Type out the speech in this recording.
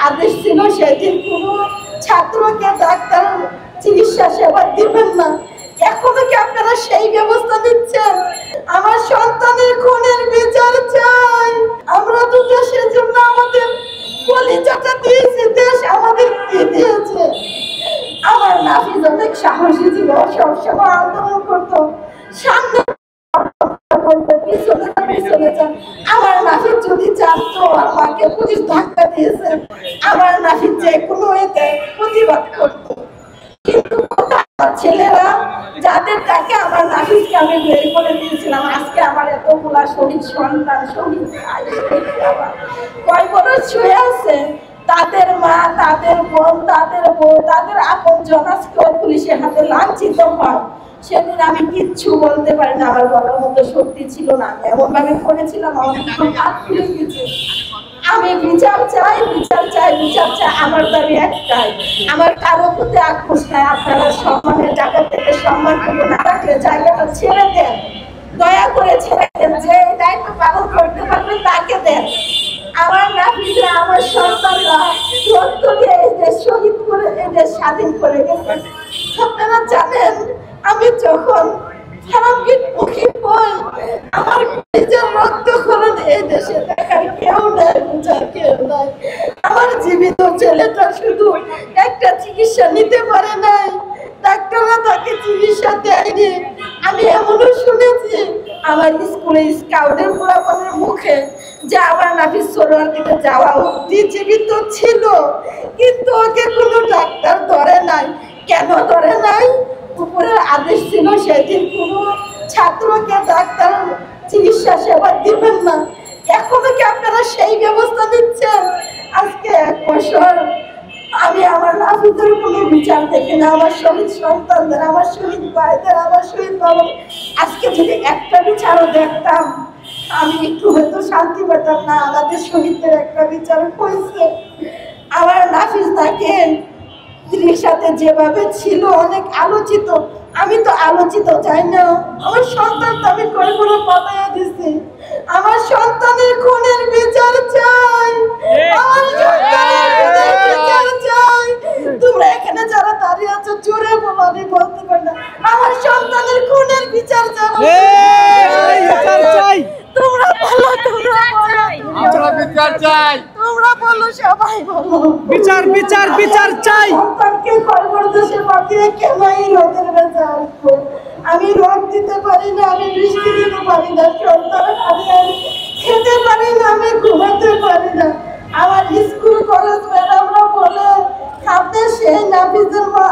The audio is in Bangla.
আদেশ ছিল সেদিন কোনো ছাত্রকে ডাক্তার চিকিৎসা সেবা দিবেন না। এখনো কি আপনারা সেই ব্যবস্থা নিচ্ছেন? আমার সন্তানের খুনের বিচার চাই। আমরা তো দেশের জন্য আমাদের কলিজাটা দিয়েছি, দেশ আমাদের কি দিয়েছে? আমার নাফিজ অনেক সাহসী ছিল, সবসময় আন্দোলন করতো, সামনে আমার নাফিজ যদি জানতো আমাকে পুলিশ ধাক্কা দিয়েছে, আমার নাফিজ যে কোনো এতে প্রতিবাদ করতো। কিন্তু ছেলেরা যাদের তাকে আমার নাফিজকে আমি বের করে দিয়েছিলাম, আজকে আমার এতগুলা শহীদ সন্তান, শহীদ কয় বছর শুয়ে আছে, তাদের মা, তাদের বোন, তাদের বউ, তাদের আপন জন আজকে পুলিশের হাতে লাঞ্ছিত হয়। সেদিন আমি কিচ্ছু বলতে পারি না, আমার বলার মতো শক্তি ছিল না, এমন ভাবে করেছিলাম আমার হাত খুলে গেছে। আমি বিচার চাই, বিচার চাই, বিচার চাই। আমার দাবি একটাই, আমার কারো প্রতি আক্রোশ নাই। আপনারা সম্মানের জায়গা থেকে সম্মান করে না রাখলে জায়গাটা ছেড়ে দেন, দয়া করে ছেড়ে দেন। যে দায়িত্ব পালন করতে পারবে তাকে দেন। আমার নাফিজরা, আমার সন্তানরা রক্ত দিয়ে এই দেশ শহীদ করে, এই দেশ স্বাধীন করে গেছে। আপনারা জানেন, আমি যখন মুখী বই, আমার নিজের রক্ত করে এই দেশে দেখার কেউ নাই, বুঝার কেউ নাই। আমার জীবিত ছেলেটা শুধু একটা চিকিৎসা নিতে পারে নাই, ডাক্তাররা তাকে চিকিৎসা দেয়নি। আমি এমনও শুনেছি আমার স্কুলে স্কাউটের পোলাপানের মুখে যে আমার নাফিজ সরোয়ার দিকে যাওয়া অব্দি জীবিত ছিল, কিন্তু ওকে কোনো ডাক্তার ধরে নাই। কেন ধরে নাই? উপরের আদেশ ছিল সেদিন কোনো ছাত্রকে ডাক্তার চিকিৎসা সেবা দিবেন না। এখনো কি আপনারা সেই ব্যবস্থা নিচ্ছেন? আজকে 1 বছর আমি আমার নাফিজের কোনো বিচার দেখি না, আমার শহীদ সন্তানদের, আমার শহীদ ভাইদের, আমার শহীদ বাবা। আজকে যদি একটা বিচারও দেখতাম আমি একটু হয়তো শান্তি পেতাম না। আমাদের শহীদদের একটা বিচার হয়েছে। আমার নাফিজ থাকেন স্ত্রীর সাথে যেভাবে ছিল, অনেক আলোচিত। আমি তো আলোচিত চাই না। আমার সন্তান তো আমি কয়গুলো পাতাইয়া দিছি। আমার সন্তানের খুনের বিচার চাই, আমার সন্তানের খুনের বিচার চাই। তোমরা এখানে যারা দাঁড়িয়ে আছো জোরে বলো, আমি বলতে পারি না। আমার সন্তানের খুনের বিচার চাই। তোমরা বলো, আমরা বিচার চাই। তোমরা বলো, সবাই বলো বিচার বিচার বিচার চাই। সন্তানকে কর্মদেশে পাঠিয়ে কেন এই রোগের বেঁচে আসবো? আমি রোগ দিতে পারি না, আমি বৃষ্টি দিতে পারি না, সন্তান আমি খেতে পারি না, আমি ঘুমাতে পারি না। আমার স্কুল কলেজ ম্যাডামরা বলে, আপনি সেই নাফিজের মা